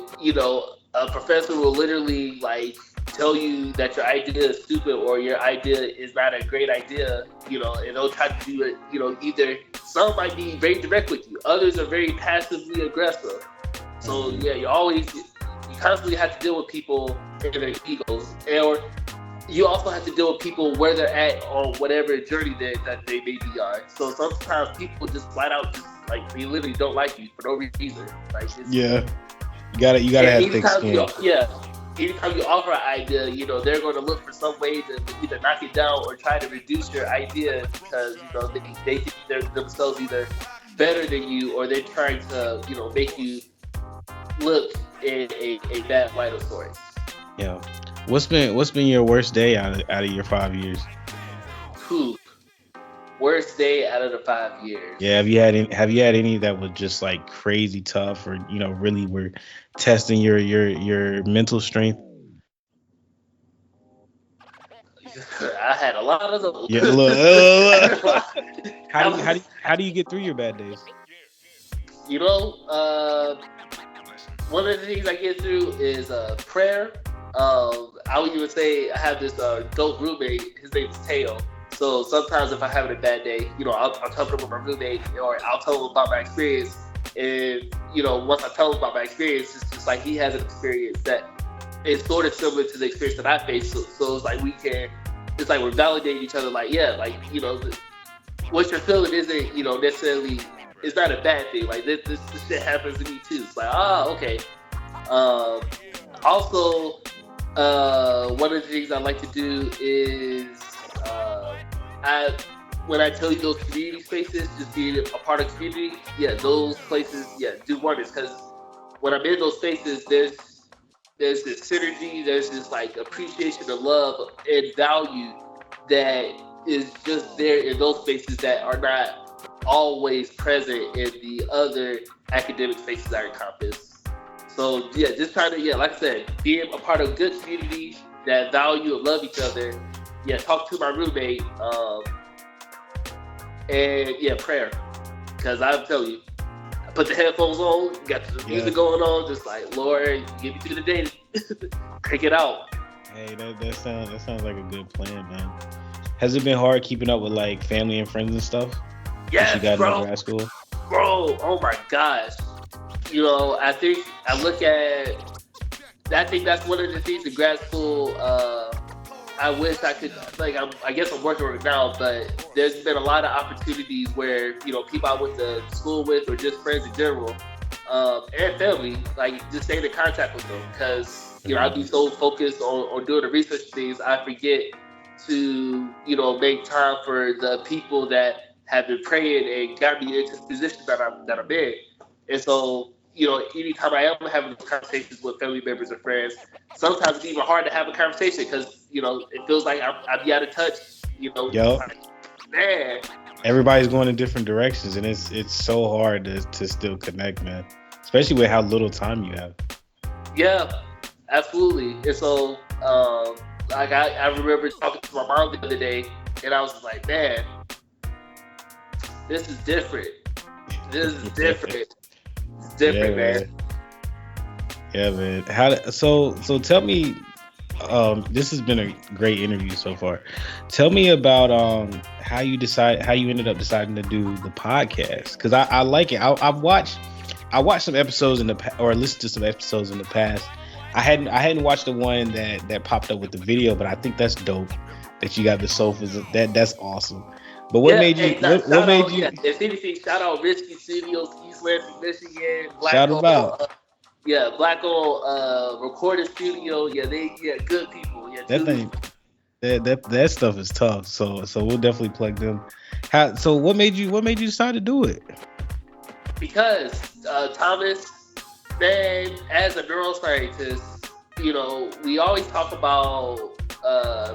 a professor will literally like tell you that your idea is stupid or your idea is not a great idea, and they'll try to do it. Either some might be very direct with you, others are very passively aggressive. So yeah, you constantly have to deal with people and their egos, or you also have to deal with people where they're at on whatever journey that they may be on. So sometimes people just flat out just like they literally don't like you for no reason. Like yeah, you gotta have thick skin. Anytime you offer an idea, they're going to look for some way to either knock it down or try to reduce your idea because they think they're themselves either better than you or they're trying to make you look in a bad light of sorts. Yeah. What's been your worst day out of your 5 years? Worst day out of the 5 years. Yeah, have you had any that was just like crazy tough or really were testing your mental strength? I had a lot of those. Yeah, look. How do you get through your bad days? One of the things I get through is prayer. I would even say I have this dope roommate. His name is Tonio. So sometimes if I'm having a bad day, I'll come up with my roommate or I'll tell him about my experience. And, once I tell him about my experience, it's just like he has an experience that is sort of similar to the experience that I faced. So it's like it's like we're validating each other. Like, yeah, like, what you're feeling isn't, necessarily, it's not a bad thing. Like this shit happens to me too. It's like, okay. Also, one of the things I like to do is, when I tell you those community spaces, just being a part of community, those places, do wonders. Because when I'm in those spaces, there's this synergy, there's this like appreciation of love and value that is just there in those spaces that are not always present in the other academic spaces on campus. So just trying to, like I said, being a part of good community that value and love each other. Talk to my roommate, and prayer. Because I'll tell you, I put the headphones on, got the music going on, just like, Lord, get me through the day, crank it out. Hey, that sounds like a good plan, man. Has it been hard keeping up with like family and friends and stuff? Yes, you got bro. in grad school? Bro, oh my gosh. I think that's one of the things in grad school. I wish I could, I guess I'm working on it now, but there's been a lot of opportunities where, people I went to school with or just friends in general, and family, like just staying in contact with them. Because, I'd be so focused on doing the research things, I forget to, make time for the people that have been praying and got me into the position that I'm in. And so, anytime I am having conversations with family members or friends, sometimes it's even hard to have a conversation because, it feels like I'd be out of touch, Yep. Man. Everybody's going in different directions, and it's so hard to still connect, man. Especially with how little time you have. Yeah, absolutely. And so, I remember talking to my mom the other day, and I was just like, man, this is different. This is different. It's different, man. Yeah, man. So tell me, this has been a great interview so far. Tell me about how you ended up deciding to do the podcast, because I like it. I watched some episodes or listened to some episodes in the past. I hadn't watched the one that popped up with the video, but I think that's dope that you got the sofas. That's awesome. But what made you? If anything, shout out Risky Studios, East Lansing, Michigan. Shout them out. Black on recording studio. They good people. That thing, that stuff is tough. So we'll definitely plug them. So what made you decide to do it? Because Thomas, man, as a neuroscientist, we always talk about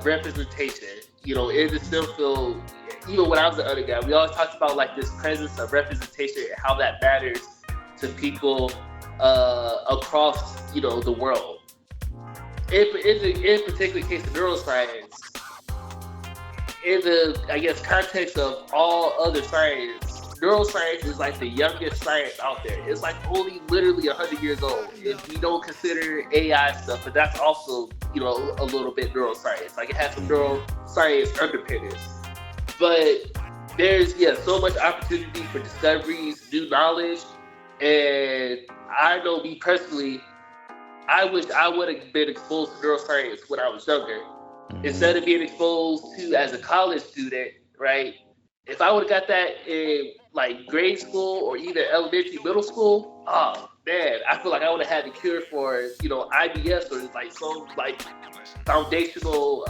representation. In the STEM field, even when I was the other guy, we always talked about like this presence of representation and how that matters to people across the world. In particular case of neuroscience, in the context of all other science, neuroscience is like the youngest science out there. It's like only literally 100 years old. If we don't consider AI stuff, but that's also a little bit neuroscience. Like it has some neuroscience underpinnings. But there's so much opportunity for discoveries, new knowledge, and I know me personally, I wish I would have been exposed to neuroscience when I was younger. Instead of being exposed to as a college student, right? If I would have got that in like grade school or either elementary, middle school, oh man, I feel like I would have had the cure for, IBS or like some like foundational,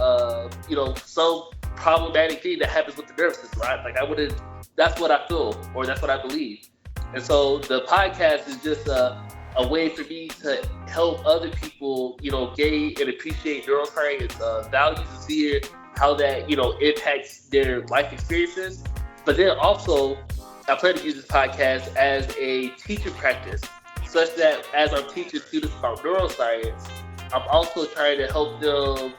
some problematic thing that happens with the nervous system, right? Like I would have, that's what I feel, or that's what I believe. And so the podcast is just a way for me to help other people, gain and appreciate neuroscience values and see how that, impacts their life experiences. But then also, I plan to use this podcast as a teaching practice, such that as I'm teaching students about neuroscience, I'm also trying to help them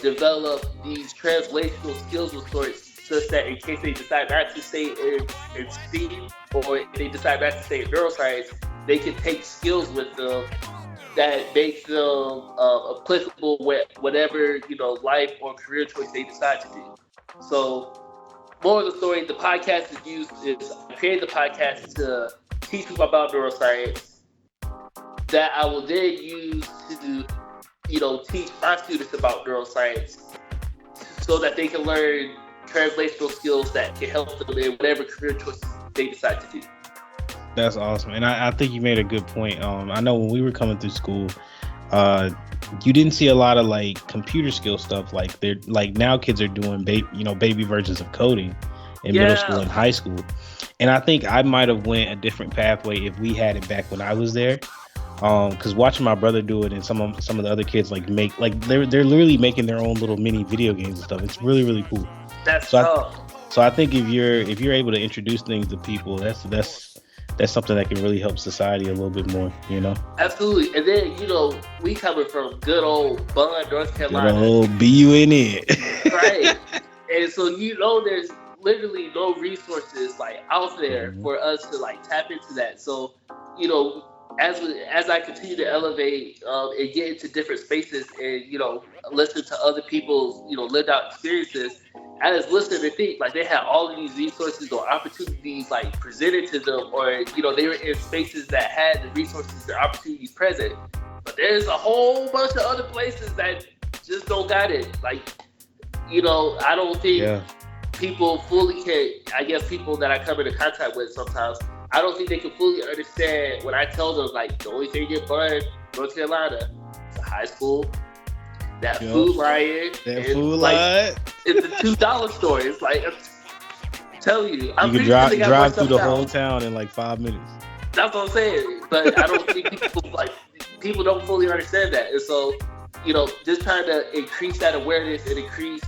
develop these translational skills of sorts, such that in case they decide not to stay in STEAM or if they decide not to stay in neuroscience, they can take skills with them that makes them applicable with whatever life or career choice they decide to do. So, more of the story, the podcast I created the podcast to teach people about neuroscience that I will then use to teach my students about neuroscience so that they can learn translational skills that can help them in whatever career choices they decide to do. That's awesome. And I think you made a good point. I know when we were coming through school, you didn't see a lot of like computer skill stuff. Like they're like now kids are doing baby versions of coding in middle school and high school. And I think I might have went a different pathway if we had it back when I was there. Because watching my brother do it and some of the other kids like make like they're literally making their own little mini video games and stuff. It's really, really cool. That's tough. So I think if you're able to introduce things to people, that's something that can really help society a little bit more, Absolutely. And then, we coming from good old Bond, North Carolina. Good old BUNN. Right. And so, there's literally no resources like out there for us to like tap into that. So, as I continue to elevate and get into different spaces and, listen to other people's, lived out experiences, I just listen and think like they had all of these resources or opportunities like presented to them, or, they were in spaces that had the resources or opportunities present. But there's a whole bunch of other places that just don't got it. Like, I don't think people fully can, I guess people that I come into contact with sometimes, I don't think they can fully understand when I tell them, like, the only thing you find North Carolina is a high school, that food line, it's a $2 store. It's like, I'm telling you, I'm you can drive through the whole town in like 5 minutes. That's what I'm saying. But I don't think people don't fully understand that. And so, just trying to increase that awareness and increase,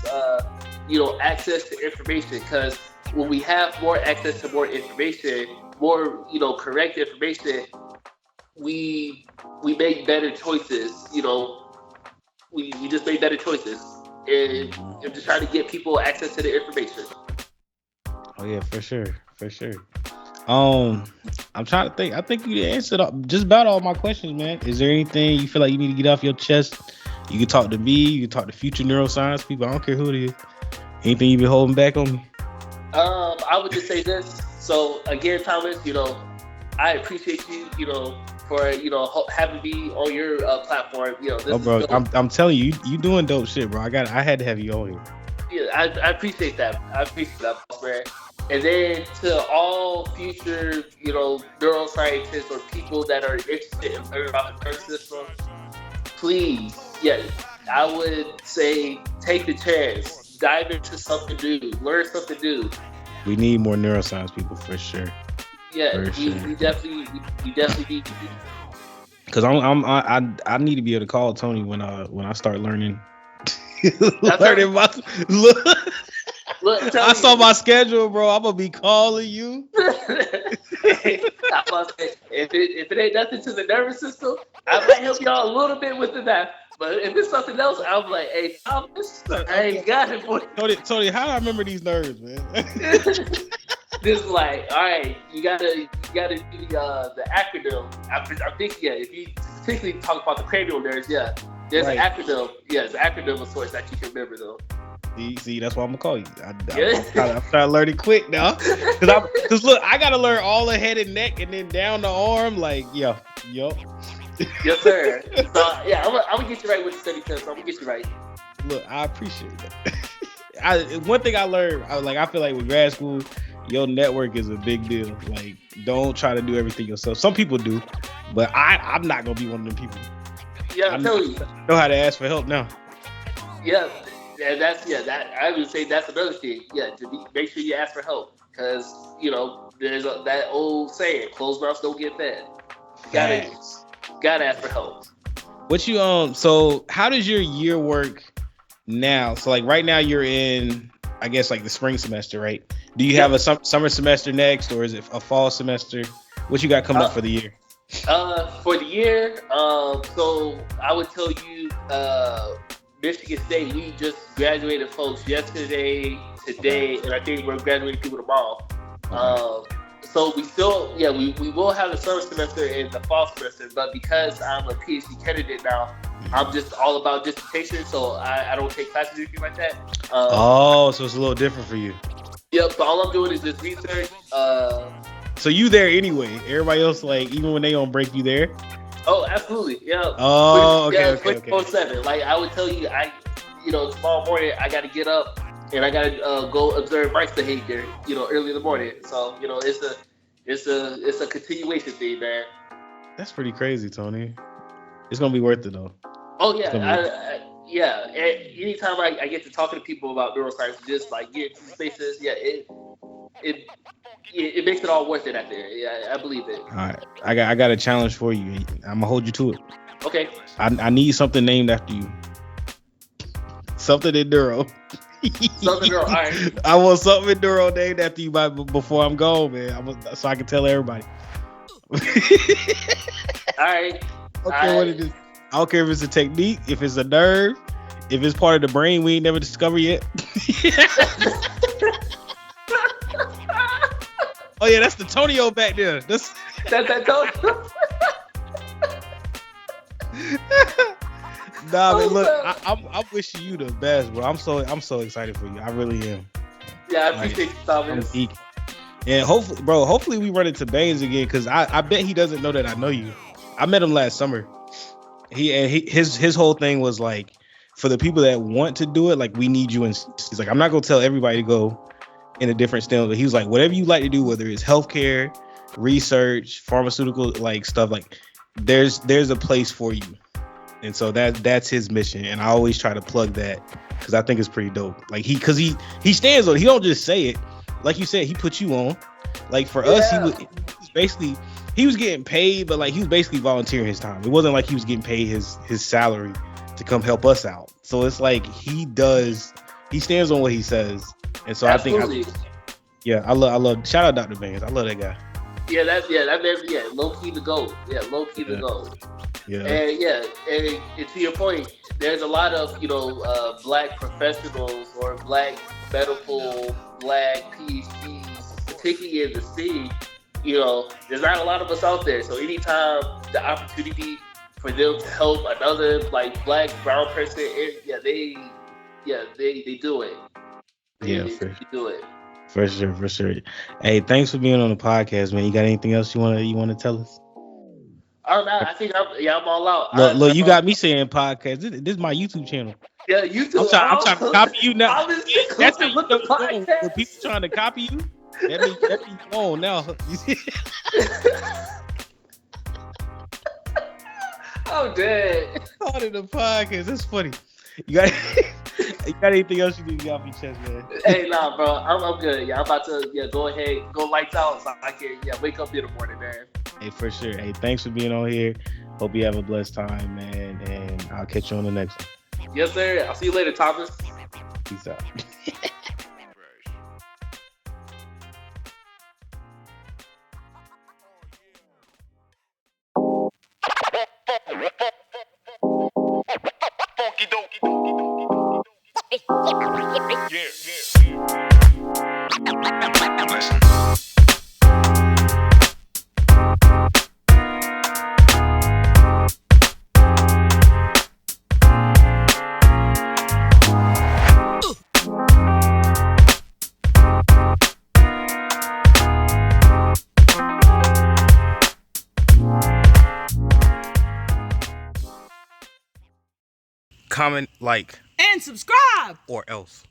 access to information, because when we have more access to more information, more, correct information, we make better choices, we just make better choices. And I'm just trying to get people access to the information. Oh yeah, for sure. I'm trying to think. I think you answered just about all my questions, man. Is there anything you feel like you need to get off your chest? You can talk to me, you can talk to future neuroscience people. I don't care who it is. Anything you've been holding back on me? I would just say this. So again, Thomas, I appreciate you, for having me on your platform. Bro, I'm telling you, you doing dope shit, bro. I had to have you on here. Yeah, I appreciate that. Man. And then to all future, neuroscientists or people that are interested in learning about the nervous system, please, I would say take the chance, dive into something new, learn something new. We need more neuroscience people for sure. Yeah, we definitely need to. Because I need to be able to call Tony when I start learning. Learning my look. I saw my schedule, bro. I'm gonna be calling you. If it ain't nothing to the nervous system, I might help y'all a little bit with that. But if it's something else, I'm like, hey, Thomas, I ain't got it for you. Tony, how do I remember these nerves, man? This like, all right, you gotta do the acronym. I think if you particularly talk about the cranial nerves, there's an acronym. Yeah, it's an acronym of sorts that you can remember though. See, that's why I'm gonna call you. Yeah. I'm trying to learn it quick now, because look, I gotta learn all the head and neck, and then down the arm. Like, yup. Yes, sir. So yeah, I'm gonna get you right with the study test. I'm gonna get you right. Look, I appreciate that. One thing I learned, I feel like with grad school, your network is a big deal. Like, don't try to do everything yourself. Some people do, but I'm not gonna be one of them people. Yeah, I'm telling you. Know how to ask for help now. Yeah, and that I would say that's another thing. Yeah, make sure you ask for help, because there's that old saying, closed mouths don't get fed. Gotta ask for help. What you so how does your year work now? So like right now you're in, I guess, like the spring semester, right? Do you have a summer semester next, or is it a fall semester? What you got coming up for the year? For the year, so I would tell you, Michigan State, we just graduated folks yesterday, today, and I think we're graduating people tomorrow. Okay. So we still, we will have the summer semester and the fall semester, but because I'm a PhD candidate now, I'm just all about dissertation, so I don't take classes or anything like that. So it's a little different for you. Yep, so all I'm doing is just research. So you there anyway? Everybody else, like, even when they on break, you there? Oh, absolutely, yeah. Oh, okay. 24/7. Like, I would tell you, tomorrow morning I got to get up and I got to go observe rice behavior, early in the morning. So, it's a continuation thing, man. That's pretty crazy, Tony. It's gonna be worth it though. Oh yeah, anytime I get to talking to people about neuroscience, just like get into spaces, it makes it all worth it out there. Yeah, I believe it. All right, I got a challenge for you. I'm gonna hold you to it. Okay. I need something named after you. Something in neuro. Something neuro. All right. I want something in neuro named after you before I'm gone, man. So I can tell everybody. All right. Okay, what it is. I don't care if it's a technique, if it's a nerve, if it's part of the brain we ain't never discovered yet. Oh yeah, that's the Tonio back there. That's that Tonio. Nah, man, look, I'm wishing you the best, bro. I'm so excited for you. I really am. Yeah, I appreciate you, Thomas. And hopefully we run into Baines again, because I bet he doesn't know that I know you. I met him last summer. His whole thing was like, for the people that want to do it, like, we need you. And he's like, I'm not gonna tell everybody to go in a different STEM, but he was like, whatever you like to do, whether it's healthcare, research, pharmaceutical, like stuff, like there's a place for you. And so that's his mission, and I always try to plug that because I think it's pretty dope. Like he stands on it. He don't just say it, like you said. He put you on. Like for us, he was getting paid, but like he was basically volunteering his time. It wasn't like he was getting paid his salary to come help us out. So it's like he stands on what he says, and so absolutely. I love. Shout out Dr. Baines. I love that guy. Yeah, that man, low key to go. Yeah, low key to go. Yeah. And to your point, there's a lot of black professionals or black medical, black PhDs, particularly in the city. There's not a lot of us out there. So anytime the opportunity for them to help another like black, brown person, they do it. They do it. For sure. Hey, thanks for being on the podcast, man. You got anything else you wanna tell us? Oh no, I think I'm all out. Look, you got me saying podcast. This is my YouTube channel. Yeah, YouTube. I'm trying to copy you now. That's how you know when people trying to copy you. That means you on now. I'm dead. On in the podcast. That's funny. You got anything else you need to get off your chest, man? Hey, nah, bro. I'm good. Yeah, I'm about to go ahead, go lights out so I can wake up in the morning, man. Hey, for sure. Hey, thanks for being on here. Hope you have a blessed time, man. And I'll catch you on the next one. Yes, sir. I'll see you later, Thomas. Peace out. comment, like, and subscribe. or else.